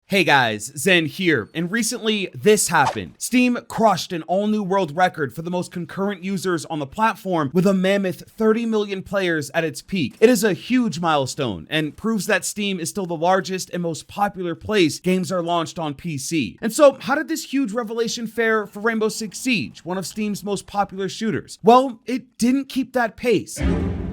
Hey guys, Zen here, and recently this happened. Steam crushed an all-new world record for the most concurrent users on the platform with a mammoth 30 million players at its peak. It is a huge milestone and proves that Steam is still the largest and most popular place games are launched on PC. And so, how did this huge revelation fare for Rainbow Six Siege, one of Steam's most popular shooters? Well, it didn't keep that pace.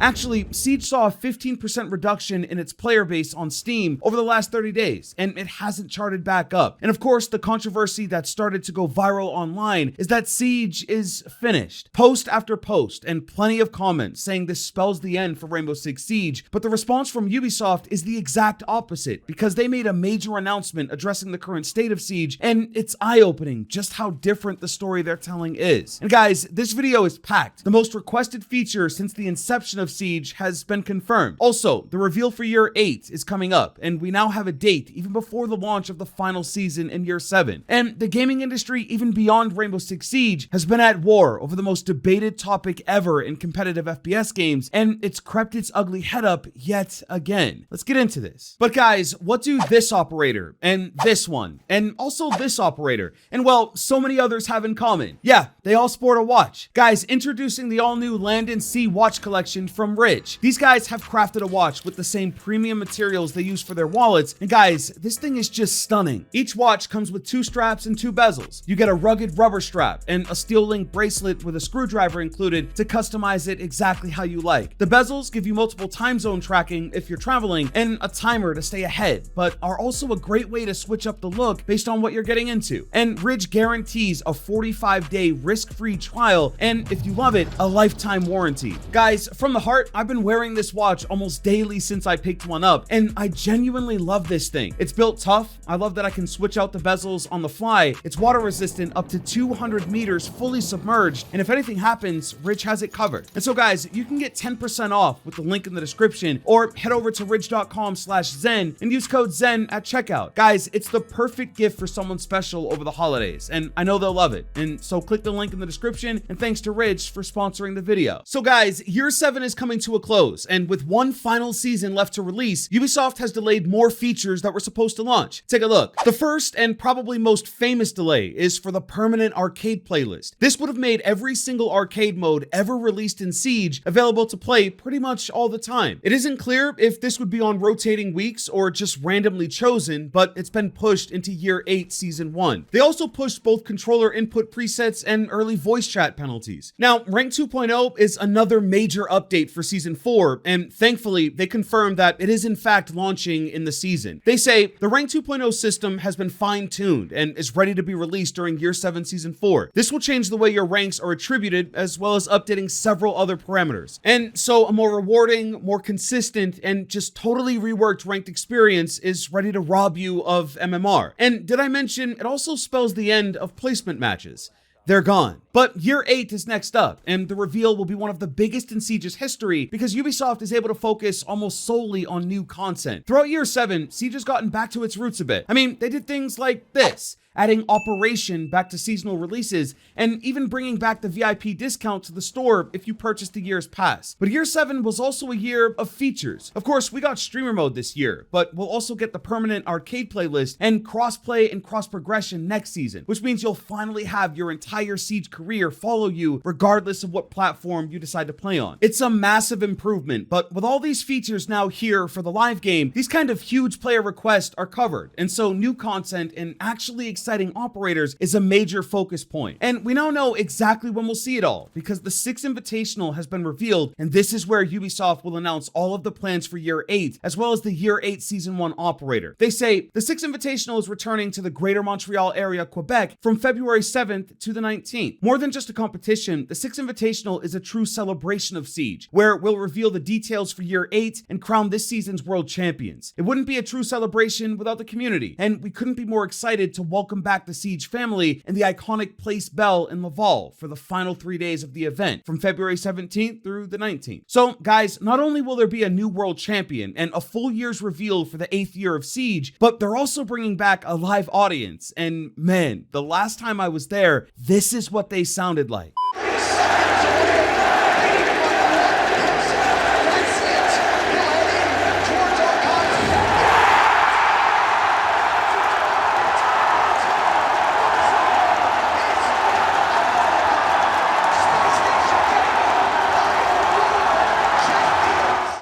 Actually, Siege saw a 15% reduction in its player base on Steam over the last 30 days, and it hasn't charted back up. And of course, the controversy that started to go viral online is that Siege is finished. Post after post, and plenty of comments saying this spells the end for Rainbow Six Siege, but the response from Ubisoft is the exact opposite, because they made a major announcement addressing the current state of Siege, and it's eye-opening just how different the story they're telling is. And guys, this video is packed. The most requested feature since the inception of Siege has been confirmed. Also, the reveal for Year 8 is coming up, and we now have a date even before the launch of the final season in Year 7. And the gaming industry, even beyond Rainbow Six Siege, has been at war over the most debated topic ever in competitive FPS games, and it's crept its ugly head up yet again. Let's get into this. But guys, what do this operator, and this one, and also this operator, and well, so many others have in common? Yeah, they all sport a watch. Guys, introducing the all-new Land and Sea watch collection from Ridge. These guys have crafted a watch with the same premium materials they use for their wallets, and guys, this thing is just stunning. Each watch comes with 2 straps and 2 bezels. You get a rugged rubber strap and a steel link bracelet with a screwdriver included to customize it exactly how you like. The bezels give you multiple time zone tracking if you're traveling and a timer to stay ahead, but are also a great way to switch up the look based on what you're getting into. And Ridge guarantees a 45-day risk-free trial, and if you love it, a lifetime warranty. Guys, from the heart, I've been wearing this watch almost daily since I picked one up, and I genuinely love this thing. It's built tough. I love that I can switch out the bezels on the fly. It's water resistant up to 200 meters fully submerged, and if anything happens, Ridge has it covered. And so guys, you can get 10% off with the link in the description, or head over to ridge.com/zen and use code ZEN at checkout. Guys, it's the perfect gift for someone special over the holidays, and I know they'll love it. And so click the link in the description, and thanks to Ridge for sponsoring the video. So guys, Year 7 is coming to a close, and with one final season left to release, Ubisoft has delayed more features that were supposed to launch. Take a look. The first and probably most famous delay is for the permanent arcade playlist. This would have made every single arcade mode ever released in Siege available to play pretty much all the time. It isn't clear if this would be on rotating weeks or just randomly chosen, but it's been pushed into Year 8 Season 1. They also pushed both controller input presets and early voice chat penalties. Now, Rank 2.0 is another major update for Season 4, and thankfully, they confirmed that it is in fact launching in the season. They say the Rank 2.0 system has been fine-tuned and is ready to be released during Year 7 Season 4. This will change the way your ranks are attributed, as well as updating several other parameters. And so a more rewarding, more consistent, and just totally reworked ranked experience is ready to rob you of MMR. And did I mention it also spells the end of placement matches? They're gone. But Year 8 is next up, and the reveal will be one of the biggest in Siege's history because Ubisoft is able to focus almost solely on new content. Throughout Year 7, Siege has gotten back to its roots a bit. I mean, they did things like this, adding Operation back to seasonal releases, and even bringing back the VIP discount to the store if you purchased the year's pass. But Year 7 was also a year of features. Of course, we got streamer mode this year, but we'll also get the permanent arcade playlist and cross-play and cross-progression next season, which means you'll finally have your entire Siege career follow you regardless of what platform you decide to play on. It's a massive improvement, but with all these features now here for the live game, these kind of huge player requests are covered, and so new content and actually exciting operators is a major focus point. And we now know exactly when we'll see it all, because the 6th Invitational has been revealed, and this is where Ubisoft will announce all of the plans for Year 8, as well as the Year 8 Season 1 operator. They say the 6th Invitational is returning to the Greater Montreal area, Quebec, from February 7th to the 19th. More than just a competition, the 6th Invitational is a true celebration of Siege, where we'll reveal the details for Year 8 and crown this season's world champions. It wouldn't be a true celebration without the community, and we couldn't be more excited to welcome back the Siege family and the iconic Place Bell in Laval for the final 3 days of the event, from February 17th through the 19th. So, guys, not only will there be a new world champion and a full year's reveal for the 8th year of Siege, but they're also bringing back a live audience, and man, the last time I was there, this is what they sounded like.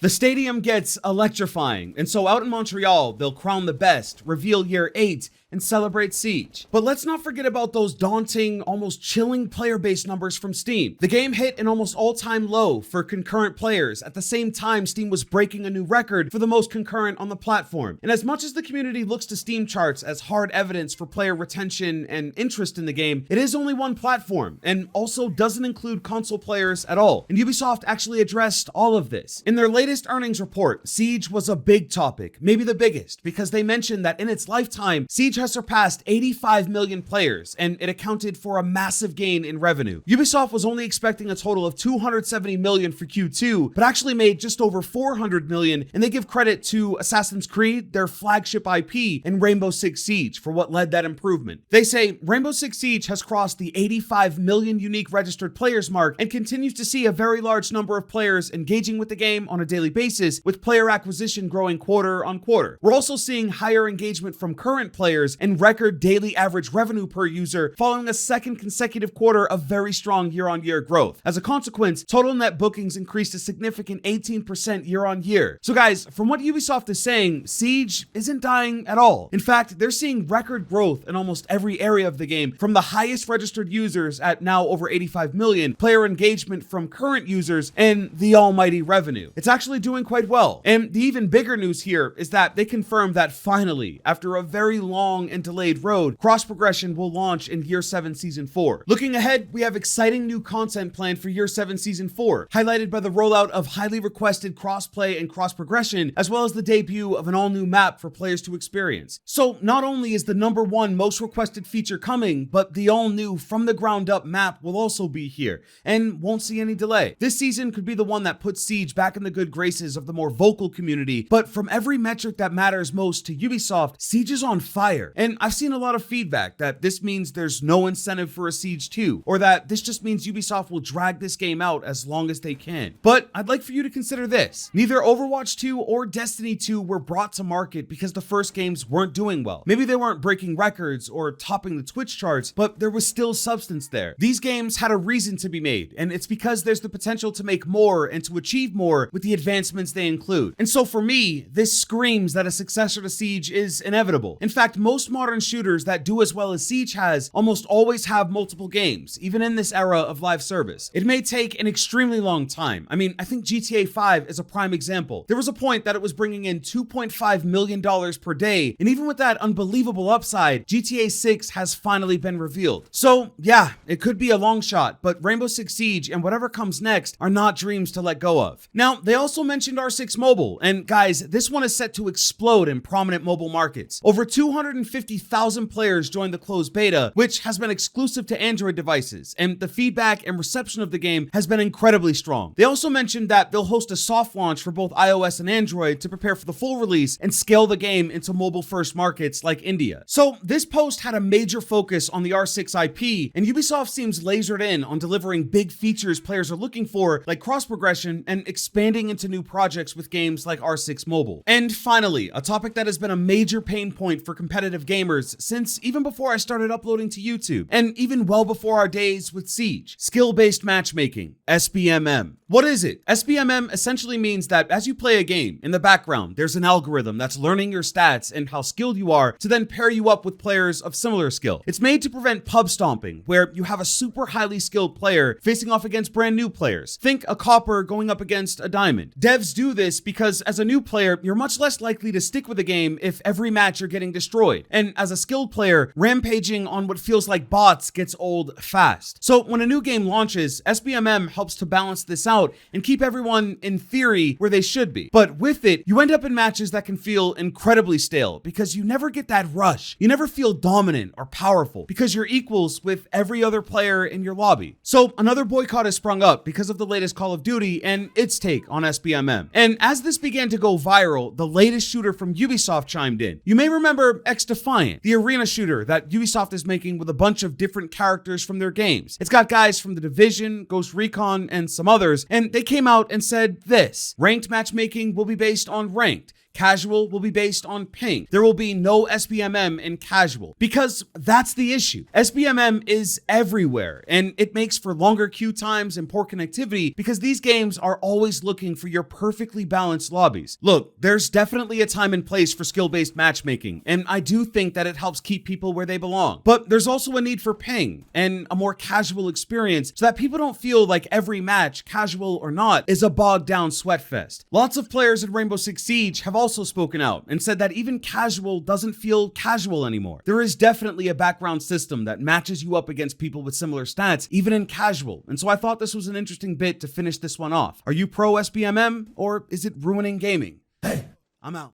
The stadium gets electrifying, and so out in Montreal, they'll crown the best, reveal year 8, and celebrate Siege. But let's not forget about those daunting, almost chilling player base numbers from Steam. The game hit an almost all-time low for concurrent players. At the same time, Steam was breaking a new record for the most concurrent on the platform. And as much as the community looks to Steam charts as hard evidence for player retention and interest in the game, it is only one platform, and also doesn't include console players at all. And Ubisoft actually addressed all of this. In their latest earnings report, Siege was a big topic, maybe the biggest, because they mentioned that in its lifetime, Siege has surpassed 85 million players, and it accounted for a massive gain in revenue. Ubisoft was only expecting a total of 270 million for Q2, but actually made just over 400 million, and they give credit to Assassin's Creed, their flagship IP, and Rainbow Six Siege for what led that improvement. They say Rainbow Six Siege has crossed the 85 million unique registered players mark and continues to see a very large number of players engaging with the game on a daily basis, with player acquisition growing quarter on quarter. We're also seeing higher engagement from current players and record daily average revenue per user following a second consecutive quarter of very strong year-on-year growth. As a consequence, total net bookings increased a significant 18% year-on-year. So guys, from what Ubisoft is saying, Siege isn't dying at all. In fact, they're seeing record growth in almost every area of the game, from the highest registered users at now over 85 million, player engagement from current users, and the almighty revenue. It's actually doing quite well. And the even bigger news here is that they confirmed that finally, after a very long and delayed road, cross progression will launch in Year 7 Season 4. Looking ahead, we have exciting new content planned for Year 7 Season 4, highlighted by the rollout of highly requested crossplay and cross progression, as well as the debut of an all-new map for players to experience. So not only is the #1 most requested feature coming, but the all-new from the ground up map will also be here, and won't see any delay. This season could be the one that puts Siege back in the good graces of the more vocal community, but from every metric that matters most to Ubisoft, Siege is on fire. And I've seen a lot of feedback that this means there's no incentive for a Siege 2, or that this just means Ubisoft will drag this game out as long as they can. But I'd like for you to consider this. Neither Overwatch 2 or Destiny 2 were brought to market because the first games weren't doing well. Maybe they weren't breaking records or topping the Twitch charts, but there was still substance there. These games had a reason to be made, and it's because there's the potential to make more and to achieve more with the advancements they include. And so for me, this screams that a successor to Siege is inevitable. In fact, most modern shooters that do as well as Siege has almost always have multiple games, even in this era of live service. It may take an extremely long time. I mean, I think GTA 5 is a prime example. There was a point that it was bringing in $2.5 million per day, and even with that unbelievable upside, GTA 6 has finally been revealed. So yeah, it could be a long shot, but Rainbow Six Siege and whatever comes next are not dreams to let go of. Now, they also mentioned R6 Mobile, and guys, this one is set to explode in prominent mobile markets. Over 250,000 players joined the closed beta, which has been exclusive to Android devices, and the feedback and reception of the game has been incredibly strong. They also mentioned that they'll host a soft launch for both iOS and Android to prepare for the full release and scale the game into mobile-first markets like India. So this post had a major focus on the R6 IP, and Ubisoft seems lasered in on delivering big features players are looking for, like cross-progression and expanding into new projects with games like R6 Mobile. And finally, a topic that has been a major pain point for competitive gamers since even before I started uploading to YouTube, and even well before our days with Siege: skill-based matchmaking, SBMM. What is it? SBMM essentially means that as you play a game, in the background, there's an algorithm that's learning your stats and how skilled you are to then pair you up with players of similar skill. It's made to prevent pub stomping, where you have a super highly skilled player facing off against brand new players. Think a copper going up against a diamond. Devs do this because as a new player, you're much less likely to stick with a game if every match you're getting destroyed. And as a skilled player, rampaging on what feels like bots gets old fast. So when a new game launches, SBMM helps to balance this out and keep everyone, in theory, where they should be. But with it, you end up in matches that can feel incredibly stale because you never get that rush. You never feel dominant or powerful because you're equals with every other player in your lobby. So another boycott has sprung up because of the latest Call of Duty and its take on SBMM. And as this began to go viral, the latest shooter from Ubisoft chimed in. You may remember X-Defiant, the arena shooter that Ubisoft is making with a bunch of different characters from their games. It's got guys from The Division, Ghost Recon, and some others, and they came out and said this: ranked matchmaking will be based on ranked. Casual will be based on ping. There will be no SBMM in casual, because that's the issue. SBMM is everywhere, and it makes for longer queue times and poor connectivity because these games are always looking for your perfectly balanced lobbies. Look, there's definitely a time and place for skill-based matchmaking, and I do think that it helps keep people where they belong. But there's also a need for ping and a more casual experience so that people don't feel like every match, casual or not, is a bogged down sweatfest. Lots of players in Rainbow Six Siege have also spoken out and said that even casual doesn't feel casual anymore. There is definitely a background system that matches you up against people with similar stats, even in casual. And so I thought this was an interesting bit to finish this one off. Are you pro SBMM, or is it ruining gaming? Hey, I'm out.